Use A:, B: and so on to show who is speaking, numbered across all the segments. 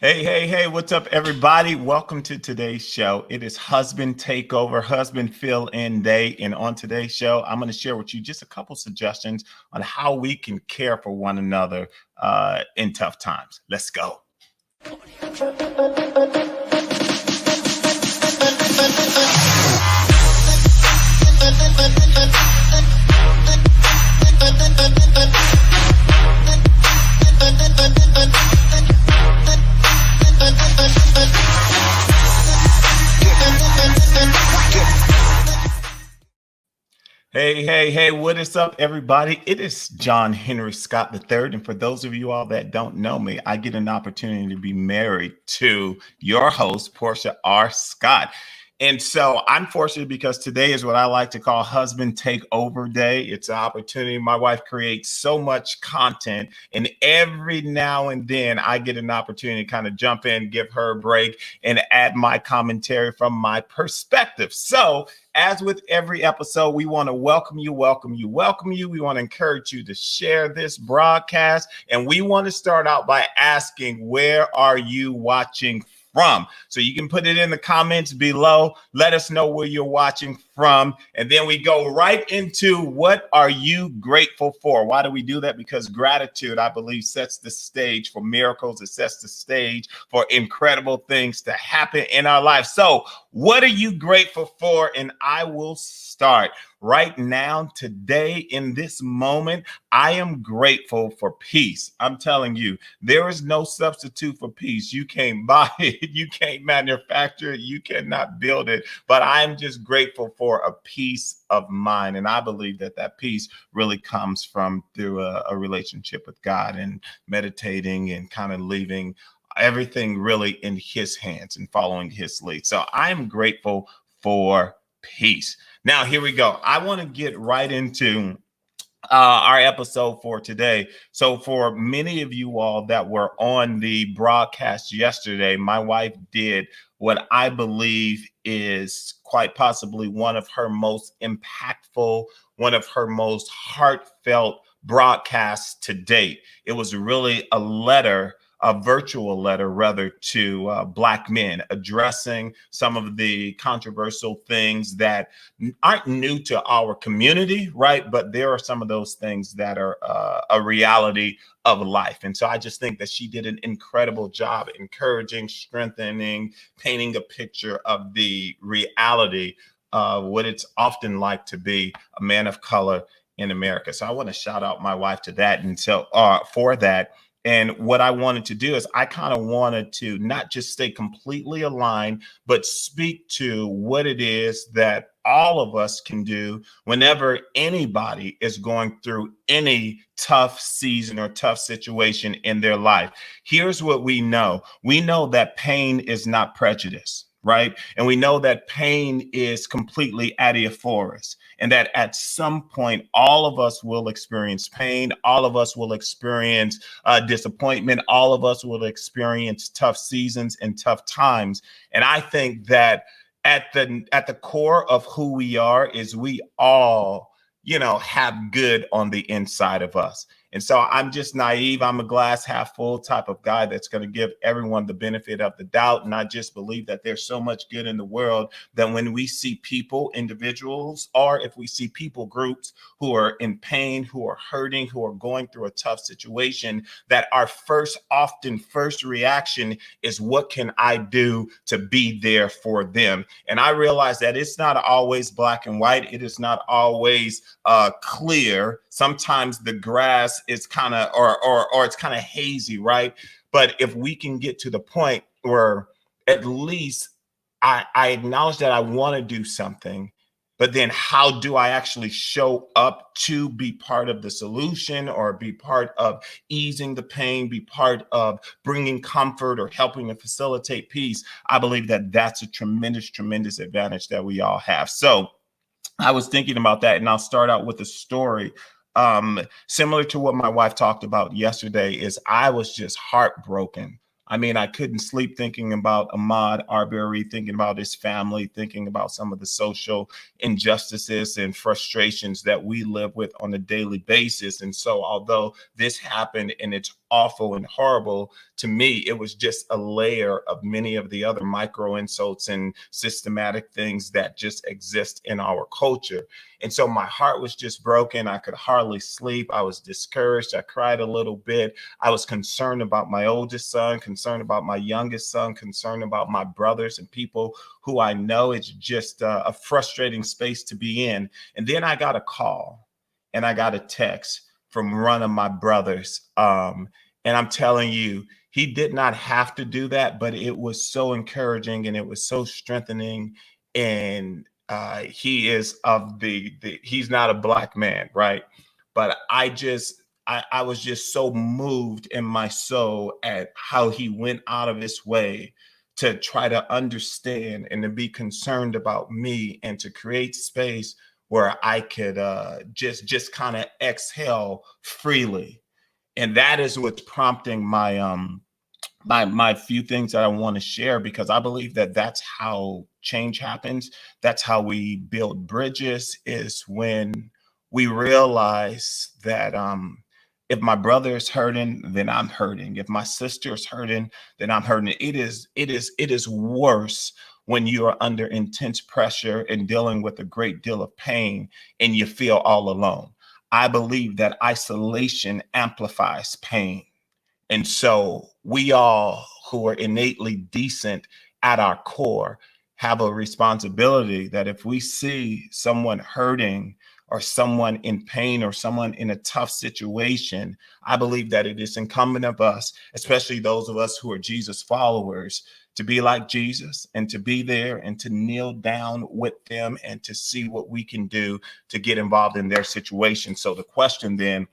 A: Hey, what's up, everybody? Welcome to today's show. It is Husband Takeover, Husband Fill In Day. And on today's show, I'm going to share with you just a couple suggestions on how we can care for one another in tough times. Let's go. Hey, what is up, everybody? It is John Henry Scott III. And for those of you all that don't know me, I get an opportunity to be married to your host, Portia R. Scott. And so I'm fortunate because today is what I like to call Husband Takeover Day. It's an opportunity. My wife creates so much content, and every now and then I get an opportunity to kind of jump in, give her a break, and add my commentary from my perspective. So as with every episode, we want to welcome you. We want to encourage you to share this broadcast. And we want to start out by asking, where are you watching from? So you can put it in the comments below. Let us know where you're watching from. And then we go right into what are you grateful for? Why do we do that? Because gratitude, I believe, sets the stage for miracles. It sets the stage for incredible things to happen in our life. So what are you grateful for? And I will start right now, today, in this moment. I am grateful for peace. I'm telling you, there is no substitute for peace. You can't buy it, you can't manufacture it, you cannot build it. But I'm just grateful for a peace of mind. And I believe that that peace really comes from through a relationship with God and meditating and kind of leaving everything really in his hands and following his lead. So I'm grateful for peace. Now, here we go. I want to get right into our episode for today. So, for many of you all that were on the broadcast yesterday, my wife did what I believe is quite possibly one of her most impactful, one of her most heartfelt broadcasts to date. It was really a virtual letter rather, to Black men, addressing some of the controversial things that aren't new to our community, right? But there are some of those things that are a reality of life. And so I just think that she did an incredible job encouraging, strengthening, painting a picture of the reality of what it's often like to be a man of color in America. So I want to shout out my wife to that. And so for that. And what I wanted to do is I kind of wanted to not just stay completely aligned, but speak to what it is that all of us can do whenever anybody is going through any tough season or tough situation in their life. Here's what we know that pain is not prejudice, right? And we know that pain is completely adiaphorous, and that at some point, all of us will experience pain. All of us will experience disappointment. All of us will experience tough seasons and tough times. And I think that at the core of who we are is we all, have good on the inside of us. And so I'm just naive. I'm a glass half full type of guy that's going to give everyone the benefit of the doubt. And I just believe that there's so much good in the world that when we see people, individuals, or if we see people groups who are in pain, who are hurting, who are going through a tough situation, that our first reaction is, what can I do to be there for them? And I realize that it's not always black and white. It is not always clear. Sometimes the grass is kind of, or it's kind of hazy, right? But if we can get to the point where at least I acknowledge that I want to do something, but then how do I actually show up to be part of the solution, or be part of easing the pain, be part of bringing comfort or helping to facilitate peace? I believe that that's a tremendous advantage that we all have. So I was thinking about that, and I'll start out with a story. Similar to what my wife talked about yesterday, is I was just heartbroken. I mean, I couldn't sleep thinking about Ahmaud Arbery, thinking about his family, thinking about some of the social injustices and frustrations that we live with on a daily basis. And so, although this happened and it's awful and horrible, to me, it was just a layer of many of the other micro insults and systematic things that just exist in our culture. And so my heart was just broken. I could hardly sleep. I was discouraged. I cried a little bit. I was concerned about my oldest son, concerned about my youngest son, concerned about my brothers and people who I know. It's just a frustrating space to be in. And then I got a call and I got a text from one of my brothers. And I'm telling you, he did not have to do that, but it was so encouraging and it was so strengthening. And he is of the he's not a black man, right? But I was just so moved in my soul at how he went out of his way to try to understand and to be concerned about me and to create space where I could just kind of exhale freely. And that is what's prompting my few things that I want to share, because I believe that that's how change happens. That's how we build bridges, is when we realize that if my brother is hurting, then I'm hurting. If my sister is hurting, then I'm hurting. It is worse when you are under intense pressure and dealing with a great deal of pain and you feel all alone. I believe that isolation amplifies pain. And so we all who are innately decent at our core have a responsibility that if we see someone hurting or someone in pain or someone in a tough situation, I believe that it is incumbent of us, especially those of us who are Jesus followers, to be like Jesus and to be there and to kneel down with them and to see what we can do to get involved in their situation. So the question then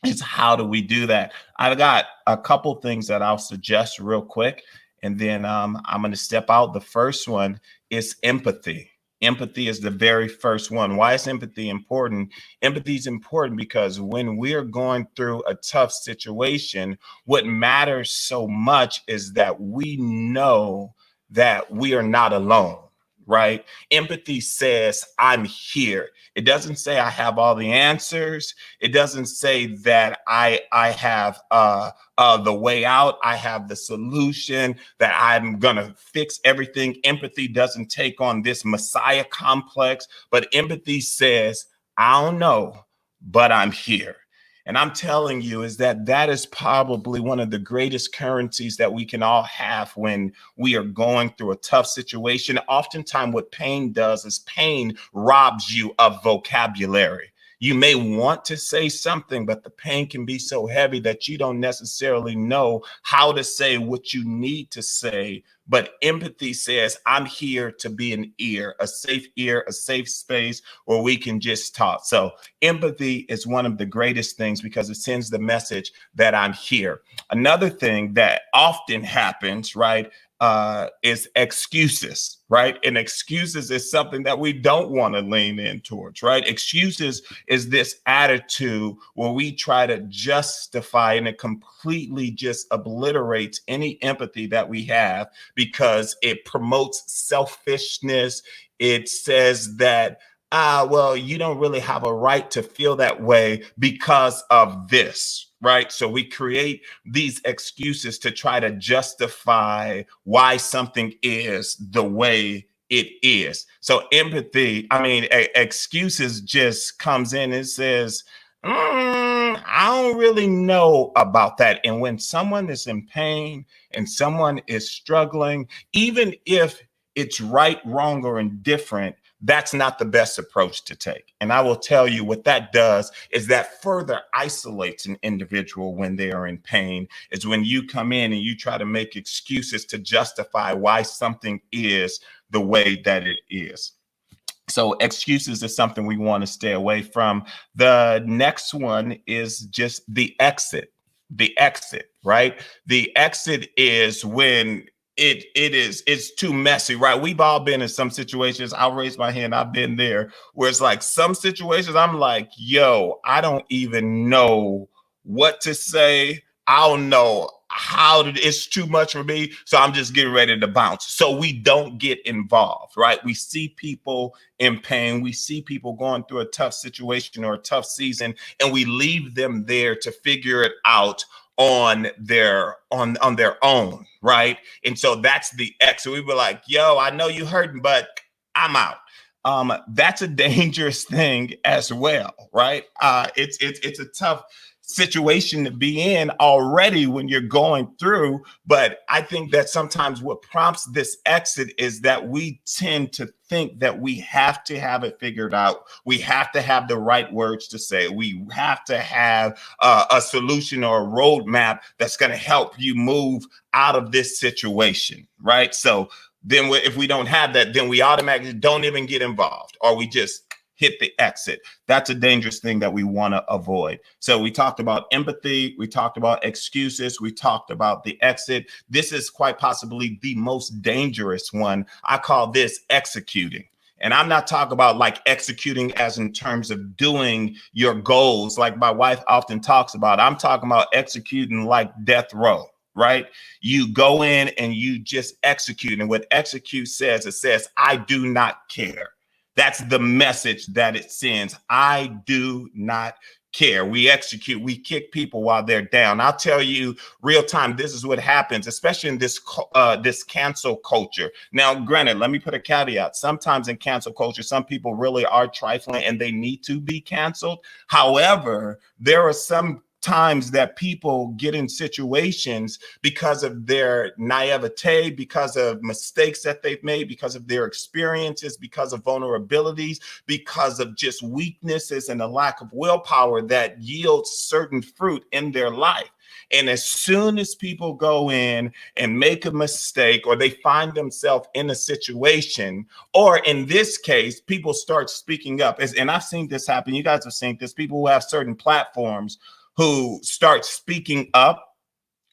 A: is, how do we do that? I've got a couple things that I'll suggest real quick, and then I'm going to step out. The first one is empathy. Empathy is the very first one. Why is empathy important? Empathy is important because when we're going through a tough situation, what matters so much is that we know that we are not alone, right? Empathy says, I'm here. It doesn't say I have all the answers. It doesn't say that I have the way out. I have the solution, that I'm going to fix everything. Empathy doesn't take on this Messiah complex, but empathy says, I don't know, but I'm here. And I'm telling you is that that is probably one of the greatest currencies that we can all have when we are going through a tough situation. Oftentimes what pain does is pain robs you of vocabulary. You may want to say something, but the pain can be so heavy that you don't necessarily know how to say what you need to say. But empathy says, I'm here to be an ear, a safe space where we can just talk. So empathy is one of the greatest things because it sends the message that I'm here. Another thing that often happens, right, is excuses, right? And excuses is something that we don't want to lean in towards, right? Excuses is this attitude where we try to justify, and it completely just obliterates any empathy that we have because it promotes selfishness. It says that, well, you don't really have a right to feel that way because of this, right? So we create these excuses to try to justify why something is the way it is. So empathy, excuses just comes in and says, I don't really know about that. And when someone is in pain and someone is struggling, even if it's right, wrong, or indifferent, that's not the best approach to take. And I will tell you what that does is that further isolates an individual when they are in pain, is when you come in and you try to make excuses to justify why something is the way that it is. So excuses is something we want to stay away from. The next one is just the exit. The exit, right? The exit is when it's too messy, right? We've all been in some situations. I'll raise my hand. I've been there where it's like some situations I'm like, yo, I don't even know what to say. I don't know it's too much for me. So I'm just getting ready to bounce. So we don't get involved, right? We see people in pain. We see people going through a tough situation or a tough season, and we leave them there to figure it out on their own, right? And so that's the exit. We were like, yo, I know you hurting, but I'm out. That's a dangerous thing as well, right? It's a tough situation to be in already when you're going through. But I think that sometimes what prompts this exit is that we tend to think that we have to have it figured out. We have to have the right words to say. We have to have a solution or a roadmap that's going to help you move out of this situation, right? So then if we don't have that, then we automatically don't even get involved, or we just hit the exit. That's a dangerous thing that we want to avoid. So we talked about empathy, we talked about excuses, we talked about the exit. This is quite possibly the most dangerous one. I call this executing. And I'm not talking about like executing as in terms of doing your goals, like my wife often talks about. I'm talking about executing like death row, right? You go in and you just execute. And what execute says, it says, I do not care. That's the message that it sends. I do not care. We execute, we kick people while they're down. I'll tell you real time, this is what happens, especially in this cancel culture. Now, granted, let me put a caveat. Sometimes in cancel culture, some people really are trifling and they need to be canceled. However, there are some times that people get in situations because of their naivete, because of mistakes that they've made, because of their experiences, because of vulnerabilities, because of just weaknesses and a lack of willpower that yields certain fruit in their life. And as soon as people go in and make a mistake, or they find themselves in a situation, or in this case, people start speaking up. And I've seen this happen. You guys have seen this. People who have certain platforms who start speaking up.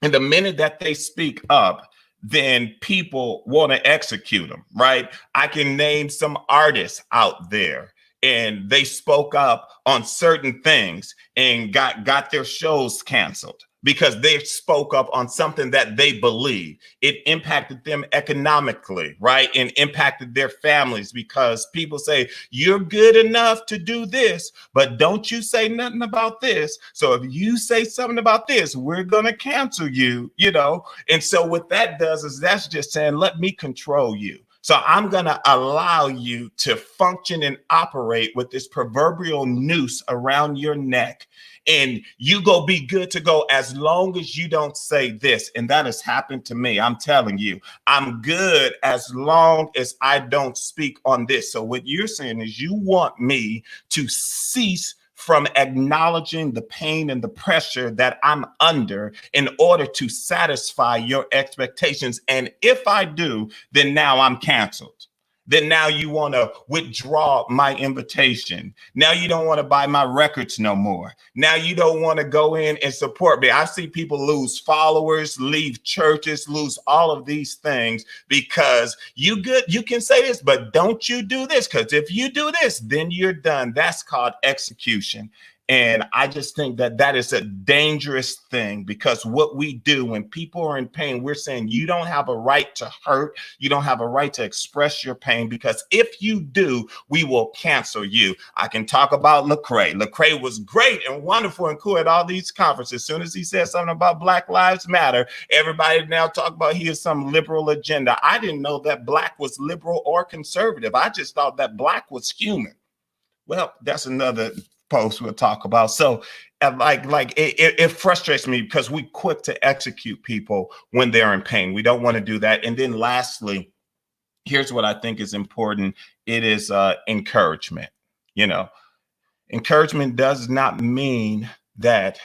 A: And the minute that they speak up, then people want to execute them, right? I can name some artists out there, and they spoke up on certain things and got their shows canceled because they spoke up on something that they believe. It impacted them economically, right? And impacted their families because people say, you're good enough to do this, but don't you say nothing about this. So if you say something about this, we're going to cancel you, you know? And so what that does is that's just saying, let me control you. So I'm going to allow you to function and operate with this proverbial noose around your neck. And you go be good to go as long as you don't say this. And that has happened to me. I'm telling you, I'm good as long as I don't speak on this. So what you're saying is you want me to cease from acknowledging the pain and the pressure that I'm under in order to satisfy your expectations. And if I do, then now I'm canceled. Then now you want to withdraw my invitation. Now you don't want to buy my records no more. Now you don't want to go in and support me. I see people lose followers, leave churches, lose all of these things because you can say this, but don't you do this, because if you do this, then you're done. That's called execution. And I just think that that is a dangerous thing, because what we do when people are in pain, we're saying you don't have a right to hurt. You don't have a right to express your pain, because if you do, we will cancel you. I can talk about Lecrae. Lecrae was great and wonderful and cool at all these conferences. As soon as he said something about Black Lives Matter, everybody now talk about he has some liberal agenda. I didn't know that Black was liberal or conservative. I just thought that Black was human. Well, that's another post we'll talk about. So it frustrates me because we quick to execute people when they're in pain. We don't want to do that. And then lastly, here's what I think is important. It is encouragement. You know, encouragement does not mean that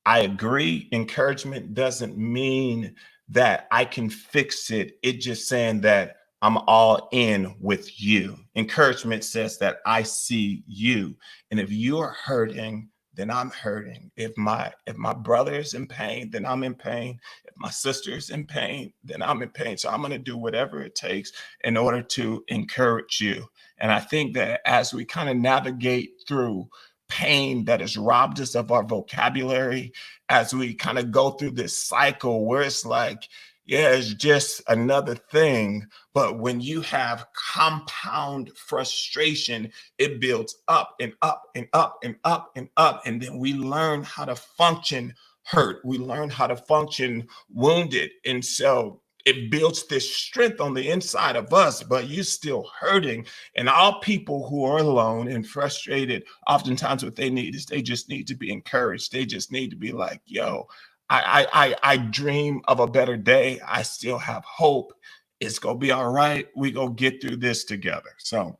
A: I agree. Encouragement doesn't mean that I can fix it. It's just saying that I'm all in with you. Encouragement says that I see you. And if you're hurting, then I'm hurting. If my brother is in pain, then I'm in pain. If my sister is in pain, then I'm in pain. So I'm going to do whatever it takes in order to encourage you. And I think that as we kind of navigate through pain that has robbed us of our vocabulary, as we kind of go through this cycle where it's like, yeah, it's just another thing. But when you have compound frustration, it builds up and up and up and up and up. And then we learn how to function hurt. We learn how to function wounded. And so it builds this strength on the inside of us, but you're still hurting. And all people who are alone and frustrated, oftentimes what they need is they just need to be encouraged. They just need to be like, yo, I dream of a better day. I still have hope. It's gonna be all right. We gonna get through this together. So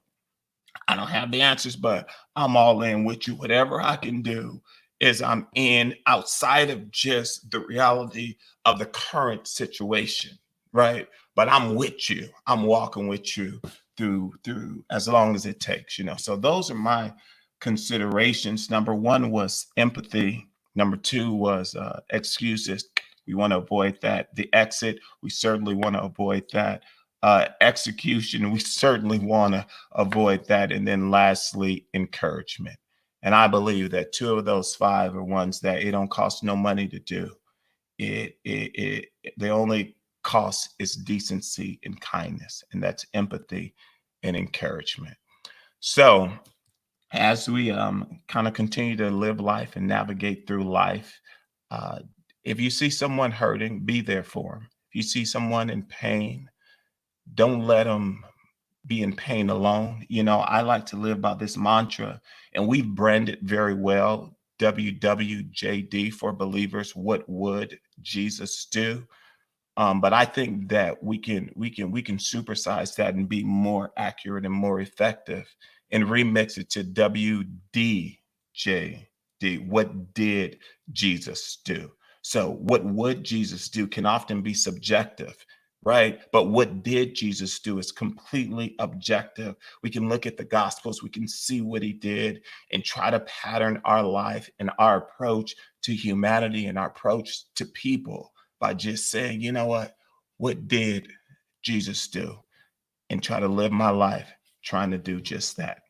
A: I don't have the answers, but I'm all in with you. Whatever I can do is I'm in outside of just the reality of the current situation, right? But I'm with you. I'm walking with you through as long as it takes, you know. So those are my considerations. Number one was empathy. Number two was excuses. We want to avoid that. The exit, we certainly want to avoid that. Execution, we certainly want to avoid that. And then lastly, encouragement. And I believe that two of those five are ones that it don't cost no money to do. The only cost is decency and kindness, and that's empathy and encouragement. So as we kind of continue to live life and navigate through life, if you see someone hurting, be there for them. If you see someone in pain, don't let them be in pain alone. You know, I like to live by this mantra, and we've branded very well, WWJD for believers. What would Jesus do? But I think that we can supersize that and be more accurate and more effective, and remix it to WDJD. What did Jesus do? So what would Jesus do can often be subjective, right? But what did Jesus do is completely objective. We can look at the Gospels, we can see what he did and try to pattern our life and our approach to humanity and our approach to people by just saying, you know what did Jesus do? And try to live my life trying to do just that.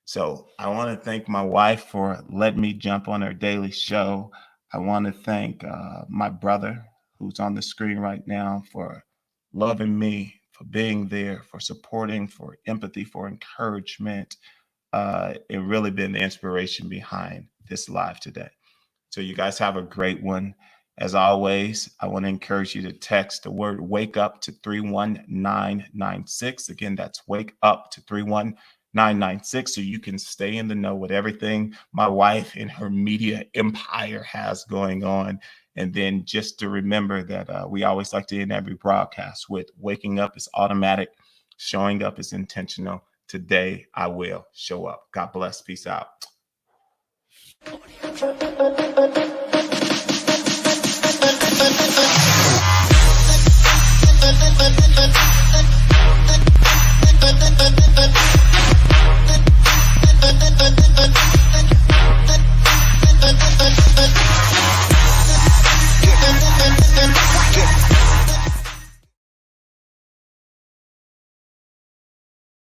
A: So I want to thank my wife for letting me jump on her daily show. I want to thank my brother who's on the screen right now for loving me, for being there, for supporting, for empathy, for encouragement. It really been the inspiration behind this live today. So you guys have a great one. As always, I want to encourage you to text the word wake up to 31996. Again, that's wake up to 31996 so you can stay in the know with everything my wife and her media empire has going on. And then just to remember that we always like to end every broadcast with waking up is automatic, showing up is intentional. Today, I will show up. God bless. Peace out.